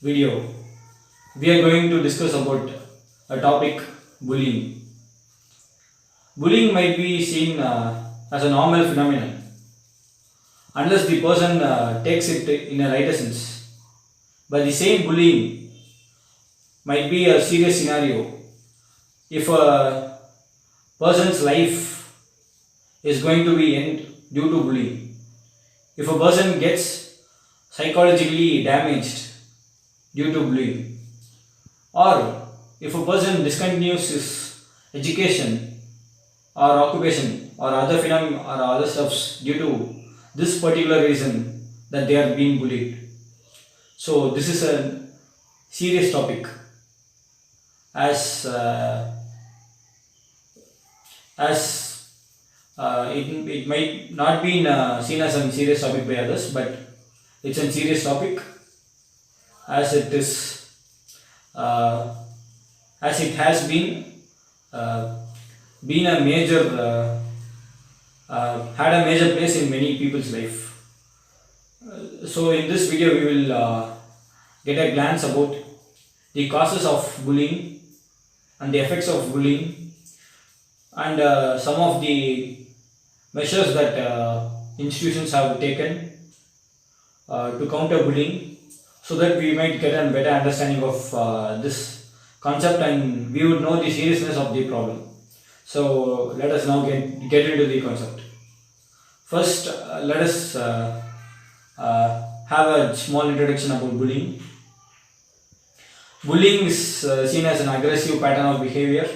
video, we are going to discuss about a topic, bullying. Bullying might be seen as a normal phenomenon unless the person takes it in a right sense. But the same bullying might be a serious scenario if a person's life is going to be end due to bullying. If a person gets psychologically damaged due to bullying, or if a person discontinues his education or occupation or other phenomena or other stuffs due to this particular reason that they are being bullied. So this is a serious topic as it might not be seen as a serious topic by others, but it's a serious topic as it is as it has uh, been a major had a major place in many people's life. So in this video we will get a glance about the causes of bullying and the effects of bullying, and some of the measures that institutions have taken to counter bullying, so that we might get a better understanding of this concept and we would know the seriousness of the problem. So let us now get into the concept. First, let us have a small introduction about bullying. Bullying is seen as an aggressive pattern of behavior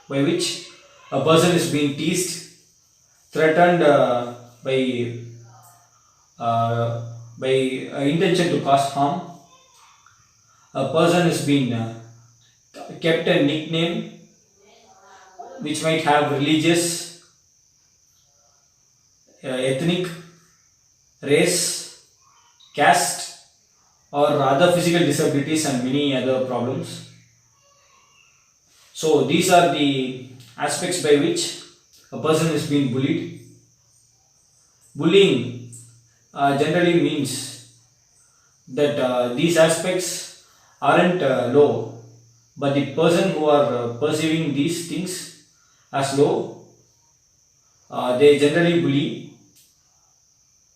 by which a person is being teased, threatened by intention to cause harm. A person is being kept a nickname which might have religious, ethnic, race, caste, or other physical disabilities and many other problems. So these are the aspects by which a person is being bullied. Bullying generally means that these aspects aren't low, but the person who are perceiving these things as low, they generally bully.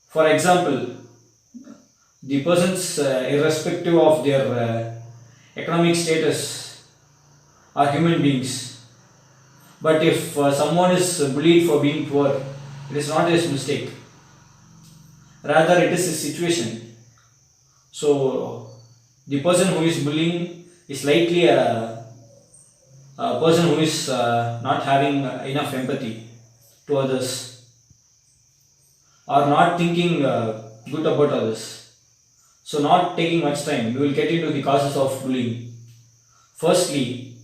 For example, the persons, irrespective of their economic status, are human beings. But if someone is bullied for being poor, it is not his mistake, rather it is his situation. So the person who is bullying is likely a person who is not having enough empathy to others, or not thinking good about others. So not taking much time, we will get into the causes of bullying. Firstly,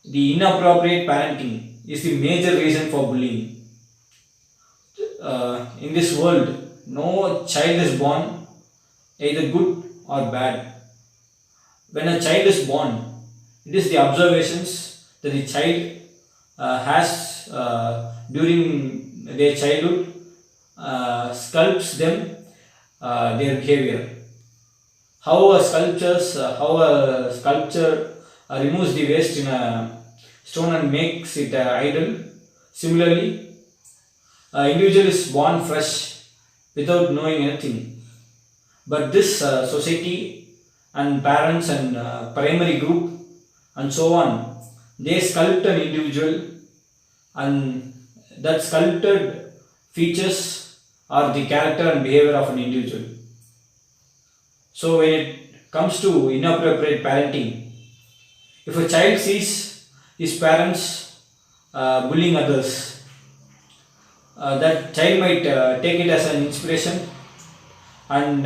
the inappropriate parenting is the major reason for bullying. In this world, no child is born either good or bad. When a child is born, it is the observations that the child has during their childhood sculpts them, their behavior. How a sculpture removes the waste in a stone and makes it idle. Similarly, an individual is born fresh without knowing anything. But this society and parents and primary group and so on, they sculpt an individual, and that sculpted features are the character and behavior of an individual. So when it comes to inappropriate parenting, if a child sees his parents bullying others, that child might take it as an inspiration, and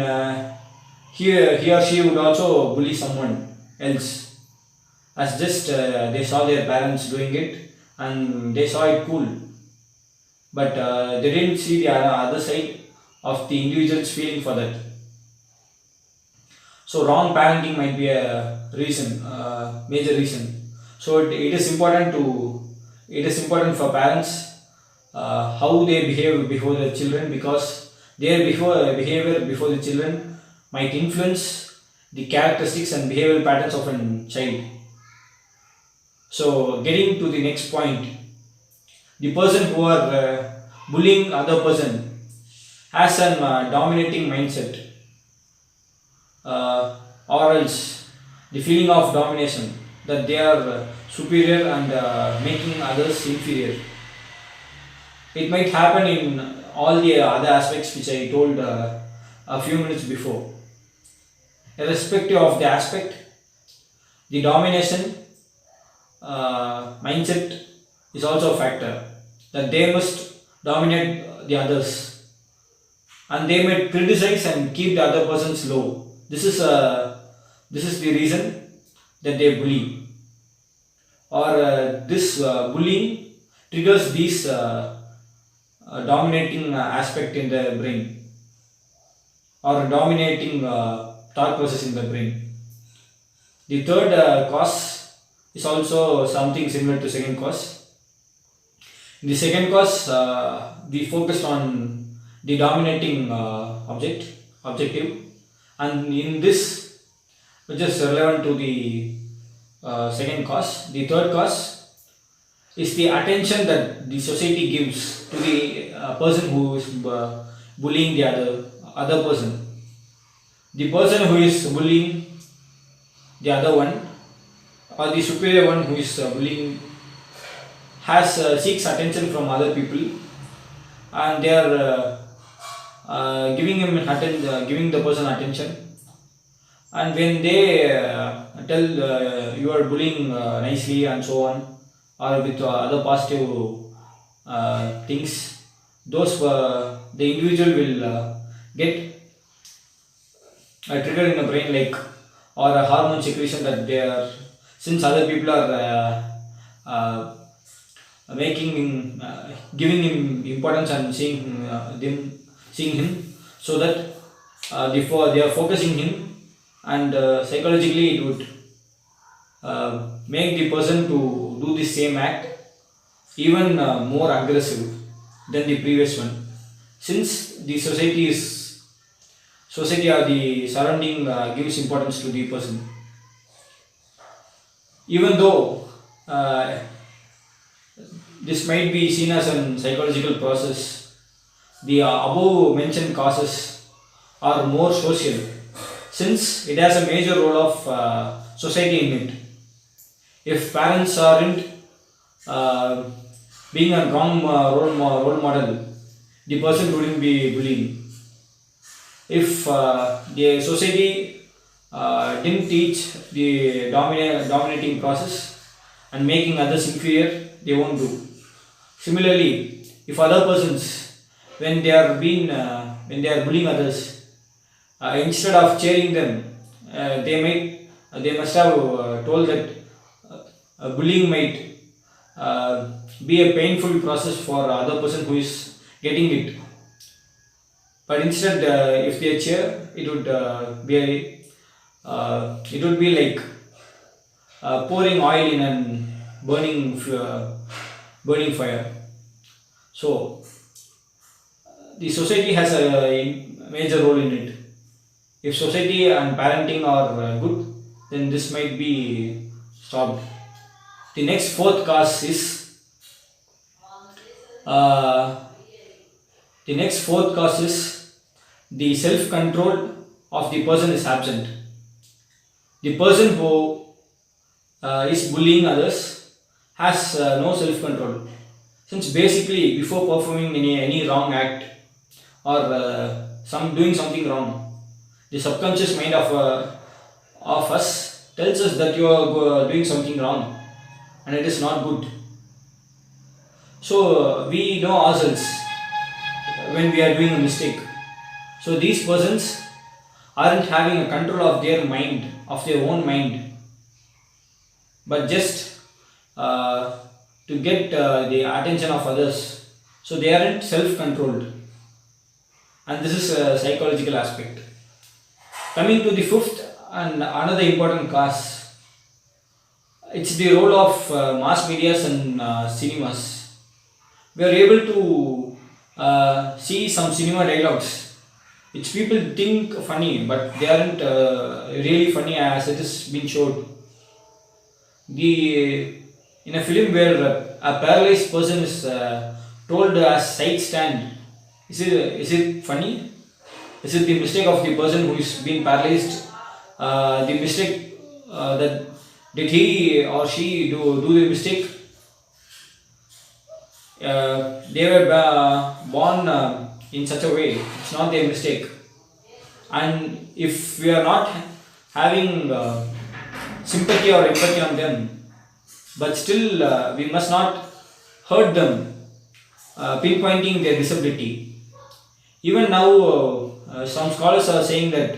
he or she would also bully someone else, as just they saw their parents doing it and they saw it cool, but they didn't see the other side of the individual's feeling for that. So wrong parenting might be a reason, major reason. So it is important for parents how they behave before their children, because their behavior before the children might influence the characteristics and behavioral patterns of a child. So getting to the next point, the person who are bullying other person has an dominating mindset, or else the feeling of domination, that they are superior and making others inferior. It might happen in all the other aspects which I told a few minutes before. Irrespective of the aspect, the domination mindset is also a factor, that they must dominate the others, and they may criticize and keep the other persons low. This is the reason that they bully, or this bullying triggers these dominating aspect in the brain, or dominating thought process in the brain. The third cause is also something similar to second cause. In the second cause, we focused on the dominating objective, and in this, which is relevant to the second cause, the third cause is the attention that the society gives to the person who is bullying the other person. The person who is bullying the other one, or the superior one who is bullying, has seeks attention from other people, and they are giving the person attention. And when they tell you are bullying nicely and so on, or with other positive things, those the individual will get a trigger in the brain, like, or a hormone secretion, that they are, since other people are giving him importance and seeing him, so that they are focusing him, and psychologically it would make the person to do the same act even more aggressive than the previous one, since the society or the surrounding gives importance to the person. Even though this might be seen as a psychological process, the above mentioned causes are more social, since it has a major role of society in it. If parents aren't being a wrong role model, the person wouldn't be bullying. If the society didn't teach the dominating process and making others inferior, they won't do. Similarly, if other persons, when they are bullying others, instead of cheering them, they must have told that bullying might be a painful process for other person who is getting it. But instead, if they cheer, it would be like pouring oil in a burning fire. So the society has a major role in it. If society and parenting are good, then this might be stopped. The next fourth cause is the self-control of the person is absent. The person who is bullying others has no self-control, since basically before performing any wrong act, or doing something wrong, the subconscious mind of us tells us that you are doing something wrong and it is not good. So we know ourselves when we are doing a mistake. So these persons aren't having a control of their mind, of their own mind, but just to get the attention of others. So they aren't self-controlled, and this is a psychological aspect. Coming to the fifth and another important cause, it's the role of mass medias and cinemas. We are able to see some cinema dialogues which people think funny, but they aren't really funny as it is been showed. The In a film where a paralyzed person is told as side stand, is it funny? Is it the mistake of the person who is being paralyzed? The mistake that did he or she do the mistake? They were born in such a way. It's not their mistake. And if we are not having sympathy or empathy on them, but still we must not hurt them, pinpointing their disability. Even now, some scholars are saying that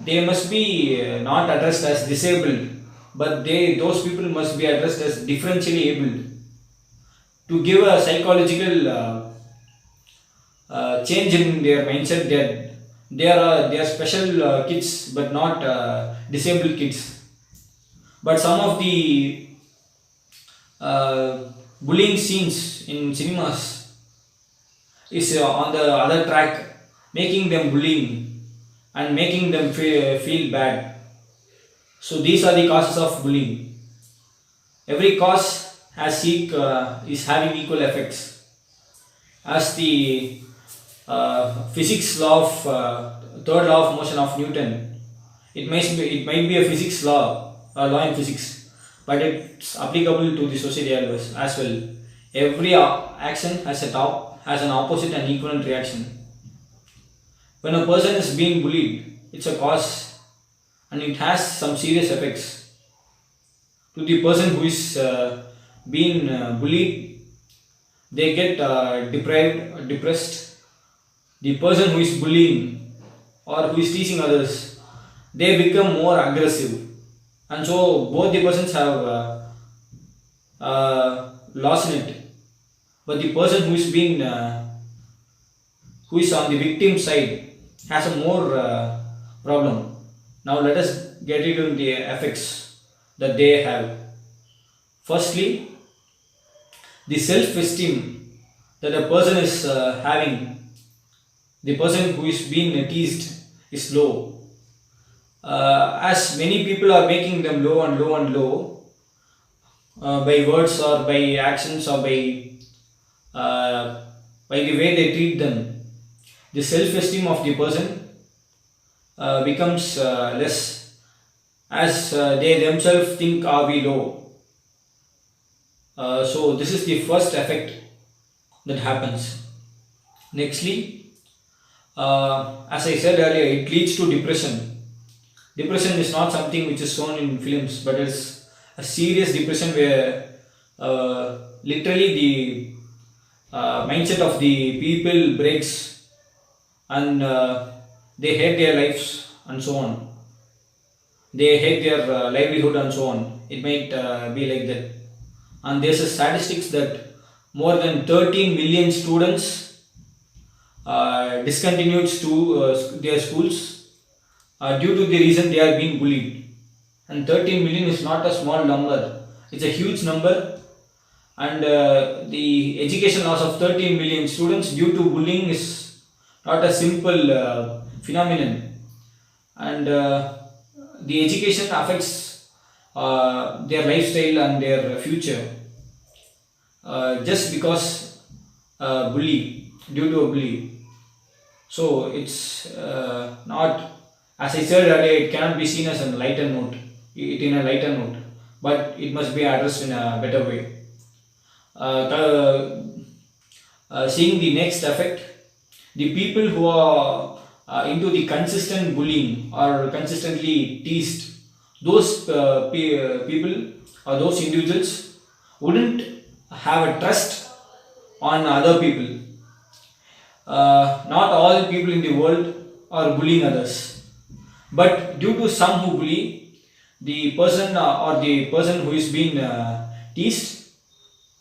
they must be not addressed as disabled, but those people must be addressed as differentially abled to give a psychological change in their mindset that they are special kids but not disabled kids. But some of the bullying scenes in cinemas is on the other track, making them bullying and making them feel bad. So these are the causes of bullying. Every cause is having equal effects. As the physics law of third law of motion of Newton, it might be a physics law, a law in physics, but it's applicable to the society as well. Every action has an opposite and equivalent reaction. When a person is being bullied, it's a cause, and it has some serious effects. To the person who is being bullied, they get deprived, depressed. The person who is bullying or who is teasing others, they become more aggressive, and so both the persons have lost in it. But the person who is on the victim side has a more problem. Now let us get into the effects that they have. Firstly, the self-esteem that a person is having, the person who is being teased is low. As many people are making them low and low and low by words or by actions or by the way they treat them, the self-esteem of the person becomes less, as they themselves think are we low. So this is the first effect that happens. Nextly, as I said earlier, it leads to depression. Depression is not something which is shown in films, but it's a serious depression where literally the mindset of the people breaks, and they hate their lives and so on. They hate their livelihood and so on. It might be like that. And there's a statistics that more than 13 million students discontinued their schools due to the reason they are being bullied. And 13 million is not a small number, it's a huge number. And the education loss of 13 million students due to bullying is not a simple phenomenon. And the education affects their lifestyle and their future just because due to a bully. So it's not, as I said earlier, it cannot be seen as a lighter note, but it must be addressed in a better way. Seeing the next effect, the people who are into the consistent bullying or consistently teased, those people or those individuals wouldn't have a trust on other people. Not all people in the world are bullying others, but due to some who bully, the person or the person who is being teased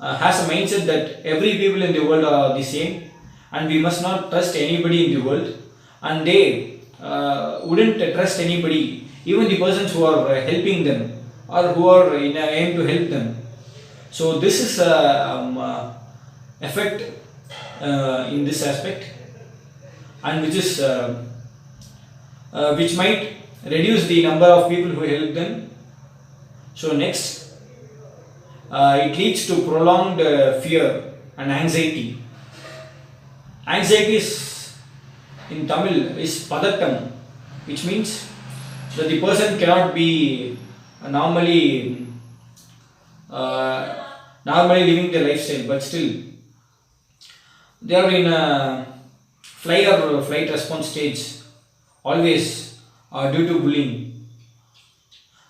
has a mindset that every people in the world are the same and we must not trust anybody in the world, and they wouldn't trust anybody, even the persons who are helping them or who are in a aim to help them. So this is effect in this aspect. and which might reduce the number of people who help them. So next, it leads to prolonged fear and anxiety. Anxiety is in Tamil is padattam, which means that the person cannot be normally normally living their lifestyle, but still they are in a flight response stage always due to bullying,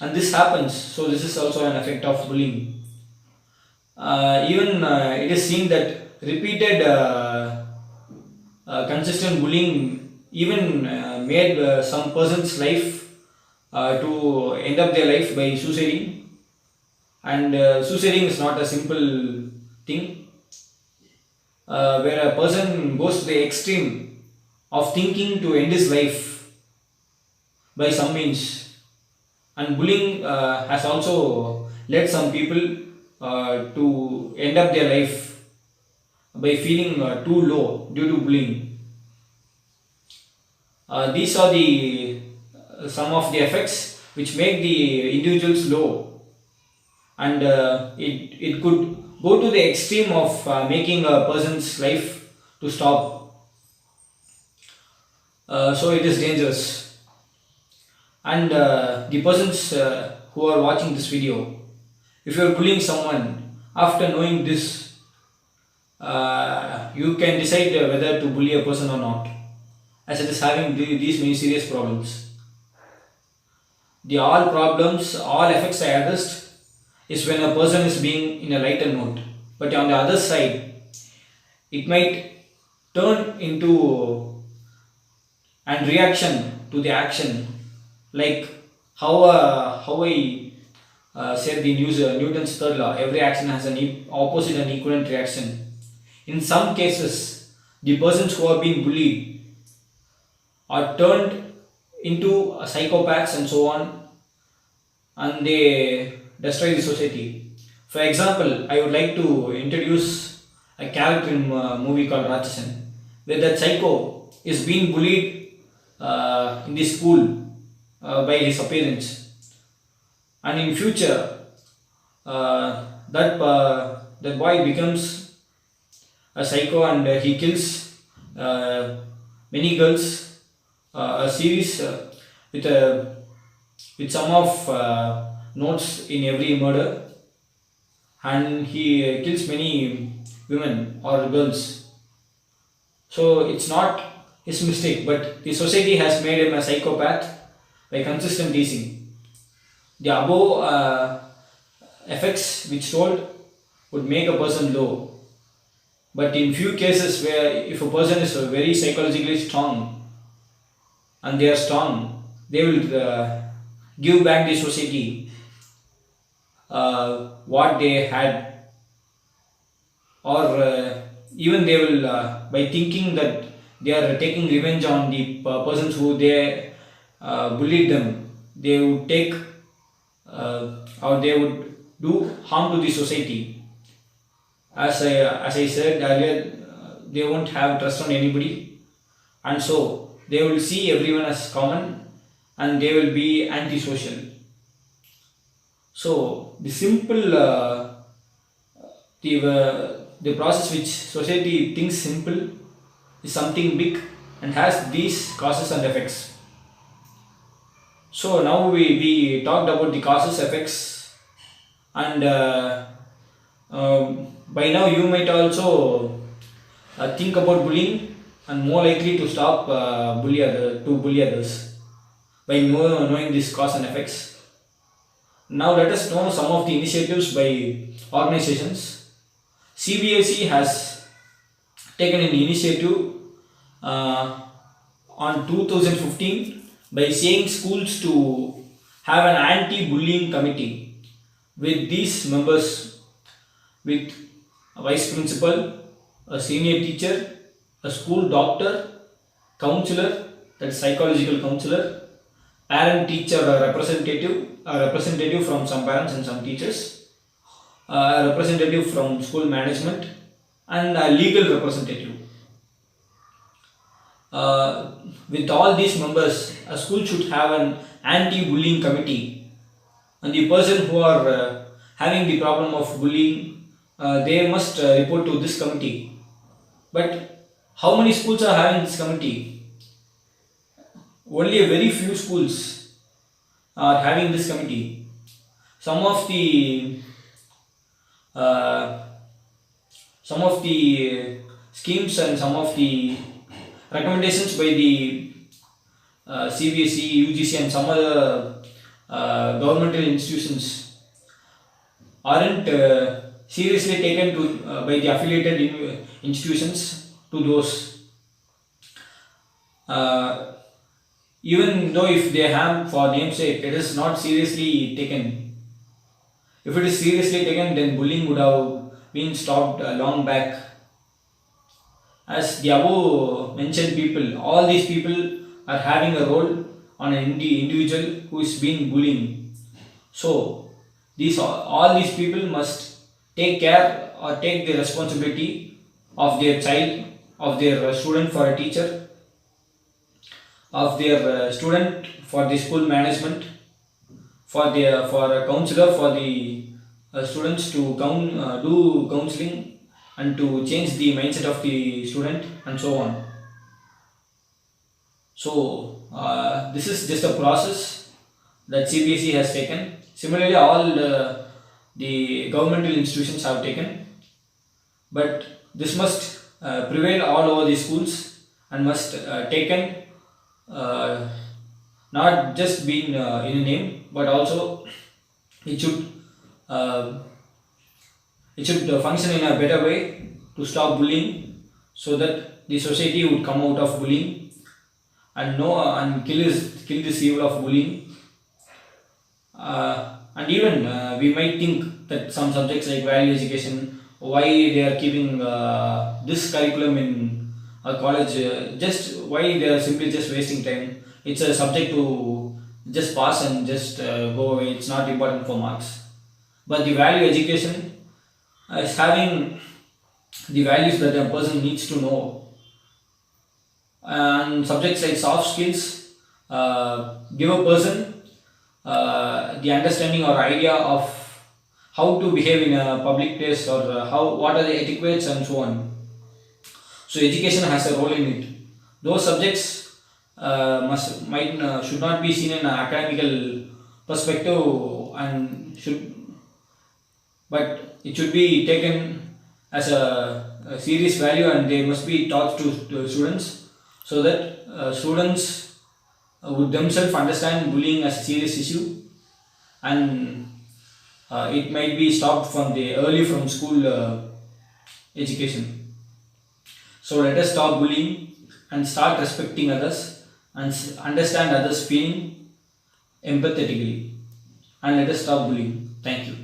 and this happens. So this is also an effect of bullying. Even it is seen that repeated consistent bullying even made some person's life to end up their life by suiciding, and suiciding is not a simple thing, where a person goes to the extreme of thinking to end his life by some means. And bullying has also led some people to end up their life by feeling too low due to bullying. These are the some of the effects which make the individuals low, and it could go to the extreme of making a person's life to stop. So it is dangerous, and the persons who are watching this video, if you are bullying someone, after knowing this, you can decide whether to bully a person or not, as it is having these many serious problems. The all problems, all effects I addressed is when a person is being in a lighter note, but on the other side, it might turn into an reaction to the action, like how I said the news Newton's third law. Every action has an opposite and equivalent reaction. In some cases, the persons who are being bullied are turned into psychopaths and so on, and they destroy the society. For example, I would like to introduce a character in a movie called Ratchasan, where that psycho is being bullied in the school by his appearance, and in future that boy becomes a psycho, and he kills many girls, a series with some of notes in every murder, and he kills many women or girls. So it's not his mistake, but the society has made him a psychopath by consistent teasing. The above effects which told would make a person low, but in few cases where if a person is very psychologically strong and they are strong, they will give back the society what they had, or even they will by thinking that they are taking revenge on the persons who they bullied them, they would take or they would do harm to the society. As I said earlier, they won't have trust on anybody, and so they will see everyone as common, and they will be antisocial. So the simple the process which society thinks simple is something big and has these causes and effects. So now we talked about the causes, effects, and by now you might also think about bullying and more likely to stop bully others by knowing this cause and effects. Now let us know some of the initiatives by organizations. CBSE has taken an initiative on 2015 by saying schools to have an anti-bullying committee with these members, with a vice principal, a senior teacher, a school doctor, counselor, that is psychological counselor, parent teacher a representative from some parents and some teachers, a representative from school management, and a legal representative. with all these members, a school should have an anti-bullying committee, and the person who are having the problem of bullying, they must report to this committee. But how many schools are having this committee? Only a very few schools are having this committee. Some of the uh, some of the schemes and some of the recommendations by the CBSE, UGC, and some other governmental institutions aren't seriously taken to by the affiliated institutions to those. Uh, Even though if they have for namesake, it is not seriously taken. If it is seriously taken, then bullying would have been stopped long back. As the above mentioned people, all these people are having a role on an individual who is being bullying. So these all these people must take care or take the responsibility of their child, of their student for a teacher, of their student for the school management, for a counselor for the students to do counseling and to change the mindset of the student and so on. So this is just a process that CBSE has taken. Similarly, all the governmental institutions have taken, but this must prevail all over the schools and must taken uh, not just being in a name, but also it should uh, function in a better way to stop bullying, so that the society would come out of bullying and know and kill this evil of bullying. And even we might think that some subjects like value education, why they are keeping this curriculum in a college, just why they are simply just wasting time. It's a subject to just pass and just go away. It's not important for marks. But the value education is having the values that a person needs to know, and subjects like soft skills give a person the understanding or idea of how to behave in a public place, or how what are the etiquettes and so on. So education has a role in it. Those subjects must might should not be seen in an academical perspective, and should but it should be taken as a serious value, and they must be taught to students, so that students would themselves understand bullying as a serious issue, and it might be stopped from the early from school education. So let us stop bullying and start respecting others and understand others feeling empathetically, and let us stop bullying. Thank you.